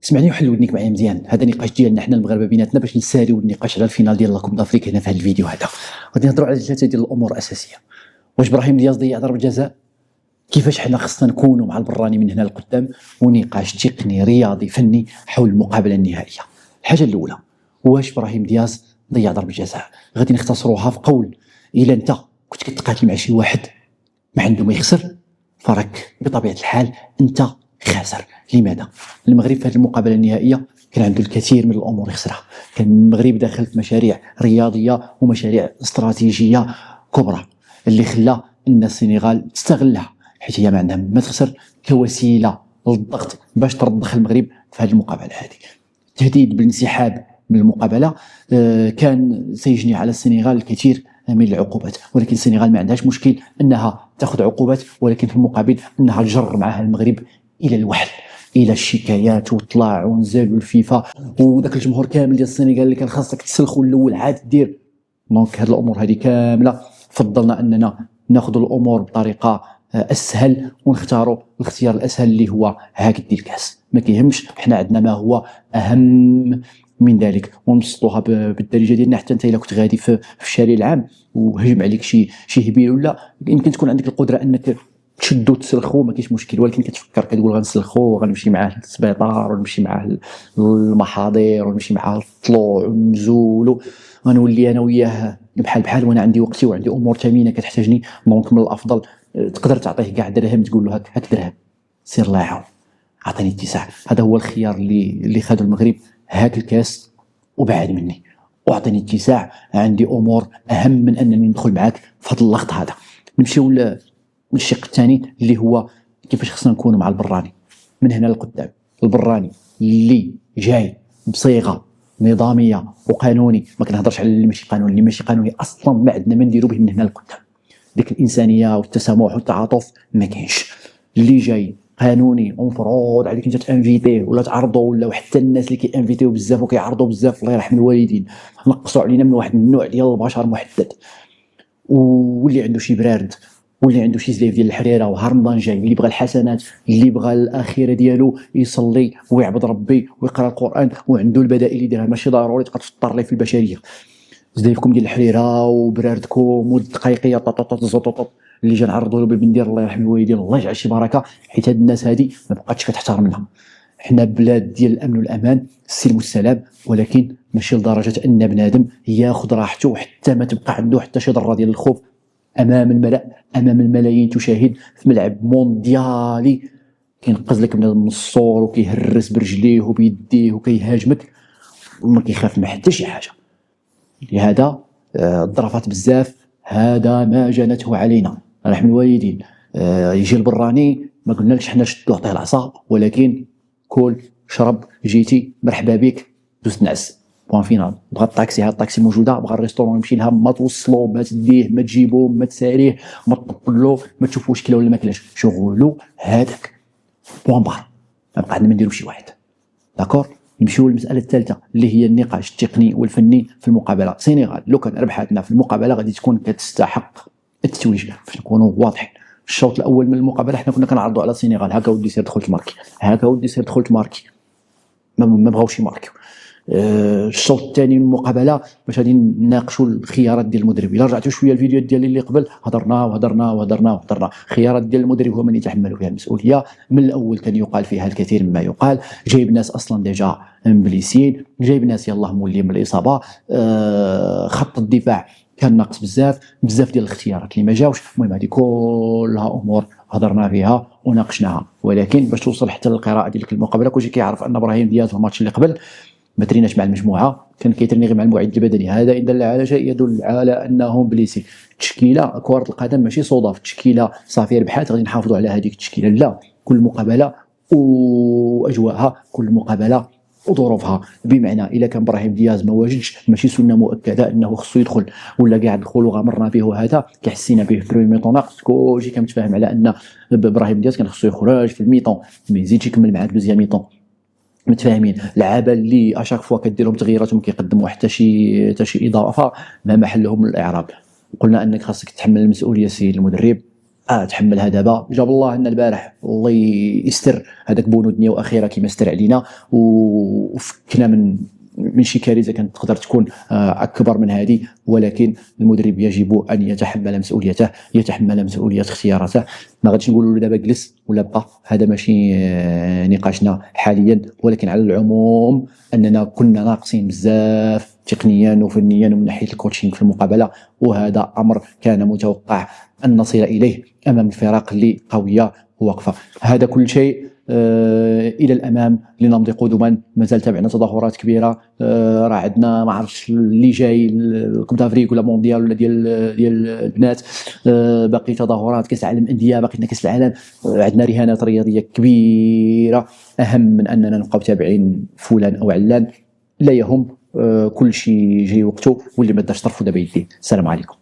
اسمعني وحل ودنيك معايا مزيان. هذا نقاش ديالنا حنا المغاربه بيناتنا باش نساليو النقاش على الفينال ديال لاكوب دافريك هنا في هذا الفيديو هذا. غادي نهضروا على ثلاثه ديال الامور الاساسيه. واش ابراهيم دياز ضيع ضربه جزاء؟ كيفاش حنا خصنا نكونوا مع البراني من هنا لقدام؟ ونقاش تقني رياضي فني حول المقابله النهائيه. الحاجه الاولى، واش ابراهيم دياز ضيع ضربه جزاء؟ غادي نختصروها في قول: الا انت كنت كتقاتل مع شي واحد ما عنده ما يخسر فراك بطبيعه الحال انت خاسر. لماذا؟ المغرب في هذه المقابله النهائيه كان عنده الكثير من الامور يخسرها. كان المغرب داخل في مشاريع رياضيه ومشاريع استراتيجيه كبرى اللي خلى ان السنغال تستغلها، حيت هي ما عندها ما تخسر، كوسيله للضغط باش ترضخ المغرب في هذه المقابله هذه. التهديد بالانسحاب من المقابله كان سيجني على السنغال الكثير من العقوبات، ولكن السنغال ما عندهاش مشكل انها تاخذ عقوبات، ولكن في المقابل انها تجر معها المغرب الى الوحل، الى الشكايات وطلع ونزل والفيفا وذاك الجمهور كامل ديال السنغال اللي كان خاصك تسلخوا الاول عاد دير. دونك هاد الامور هذه كامله فضلنا اننا ناخذ الامور بطريقه اسهل ونختاروا الاختيار الاسهل اللي هو هاك دير الكاس. ما كيهمش، حنا عندنا ما هو اهم من ذلك، ونبسطوها بالدارجه ديالنا. حتى انت الا كنت غادي في الشارع العام وهجم عليك شي هبيل ولا، يمكن تكون عندك القدره انك تشدو تسلخو، ما كاينش مشكل، ولكن كتفكر كتقول غنسلخو وغنمشي معاه للسبيطار ونمشي معاه للمحاضر ونمشي معاه للطلوع ونزولو، غنولي انا وياه بحال بحال، وانا عندي وقتي وعندي امور ثمينه كتحتاجني. دونك من الافضل تقدر تعطيه كاع درهم، تقول له هاك درهم سير الله يعاون عطيني اتساع. هذا هو الخيار اللي خدو المغرب، هاك الكاس وبعد مني واعطيني اتساع، عندي امور اهم من انني ندخل معاك في هذا اللغط هذا. نمشيو الشق الثاني اللي هو كيفاش خصنا نكونوا مع البراني من هنا لقدام. البراني اللي جاي بصيغه نظاميه وقانوني، ما كنهضرش على اللي ماشي قانوني، اللي ماشي قانوني اصلا ما عندنا ما نديرو به من هنا لقدام. ديك الانسانيه والتسامح والتعاطف ما كاينش. اللي جاي قانوني ومفروض عليك انت تانفيتيه ولا تعرضه، ولا حتى الناس اللي كيانفيتيو بزاف وكيعرضوا بزاف الله يرحم الوالدين نقصوا علينا من واحد النوع ديال البشر محدد، واللي عنده شي برارد واللي عنده شي زليف ديال الحريره وها رمضان جاي، اللي بغى الحسنات، اللي بغى الاخيره ديالو يصلي ويعبد ربي ويقرا القران وعنده البدائل يديرها، ماشي ضروري تبقى تفطر ليه في البشريه. زليفكم ديال الحريره وبراردكم والدقيقيه طاطاط اللي جا نعرضوا له بالبندير الله يرحم الوالدين الله يجعل شي بركه، حيت هاد الناس هادي ما بقاتش كتحترمنا. حنا بلاد ديال الامن والامان، السلم والسلام، ولكن ماشي لدرجه ان بنادم ياخذ راحته حتى ما تبقى عنده حتى شي ذره ديال الخوف امام الملأ، امام الملايين تشاهد في ملعب مونديالي كينقز لك من الصور وكيهرس برجليه وبيديه وكيهاجمك وما كيخاف من حتى شي حاجه. لهذا ضرفات بزاف، هذا ما جنته علينا رحم الوالدين. يجي البراني ما قلنا لكش حنا شدو عطيه العصا، ولكن كل شرب جيتي مرحبا بك دوز نعس بوان فينال. بغى الطاكسي، ها الطاكسي موجوده، بغى الريستورون يمشي لها، ما توصلو ما تديه ما تجيبو ما تساريه ما تطبلو ما تشوف واش كلا ولا ما كلاش، شغلو هذاك بوان بار. ما بقى عندنا ما نديرو شي واحد داكور. نمشيو للمساله الثالثه اللي هي النقاش التقني والفني في المقابله. السنغال لو كان ربحتنا في المقابله غادي تكون كتستحق التتويج، باش نكونوا واضحين. الشوط الاول من المقابله حنا كنا كنعرضوا على السنغال هكا ودي سير دخلت ماركي، هكا ودي سير دخلت ماركي، ما بغاوش يماركيو. الشوط الثاني من المقابله باش غادي نناقشوا الخيارات ديال المدرب. الا رجعتوا شويه الفيديوهات ديالي اللي قبل هضرنا خيارات ديال المدرب هو من يتحمل فيها المسؤوليه. من الاول كان يقال فيها الكثير مما يقال، جايب ناس اصلا ديجا مبليسين، جايب ناس يلاه مولين من الاصابه، خط الدفاع كان ناقص بزاف ديال الاختيارات اللي ما جاوش. المهم هذه كلها امور هضرنا فيها وناقشناها، ولكن باش توصل حتى للقراءه ديال المقابله كلشي كيعرف ان ابراهيم دياز في الماتش اللي قبل ما تريناش مع المجموعه، كان كيتريني غير مع المعد البدني. هذا ان دل على شيء يدل على انهم بليسي. التشكيله كره القدم ماشي صدف، التشكيله صافي ربحات غادي نحافظوا على هذيك التشكيله. لا، كل مقابله واجواءها، كل مقابله وظروفها. بمعنى الا كان ابراهيم دياز ما واجدش ماشي سنه مؤكده انه خصو يدخل ولا كاع دخل وغامرنا به، وهذا كحسينا به في الميطون ناقص. كلشي كان متفاهم على ان ابراهيم دياز كان خصو يخرج في الميطون، ما يزيدش يكمل معاك دوزيام ميطون. متفاهمين؟ لعابه اللي اشاك فوا كديرهم تغييرات وما كيقدموا حتى شي اضافه ما محلهم من الاعراب. قلنا انك خاصك تتحمل المسؤوليه سيد المدرب، تحملها دابا. جاب الله ان البارح الله يستر هذاك بونو دنيا واخيرا كما استر علينا وفكنا من شي كارثه كانت تقدر تكون اكبر من هذه، ولكن المدرب يجب ان يتحمل مسؤوليته، يتحمل مسؤوليه اختياراته. ما غاديش نقولوا له دابا جلس ولا بقى، هذا ماشي نقاشنا حاليا، ولكن على العموم اننا كنا ناقصين بزاف تقنيا وفنيا ومن ناحيه الكوتشينغ في المقابله، وهذا امر كان متوقع ان نصل اليه امام الفرق اللي قويه وواقفه. هذا كل شيء الى الامام لنمضي قدما. مازال تابعنا تظاهرات كبيره، راه عندنا ما عرفتش اللي جاي الكوب دافريك ولا مونديال ولا ديال البنات، باقي تظاهرات كاس العالم انديه، باقي لنا كاس العالم، عندنا رهانات رياضيه كبيره اهم من اننا نبقاو تابعين فلان او علان. لا يهم، كل شيء جاي وقته، واللي ما دارش طرفو دابا يديه. السلام عليكم.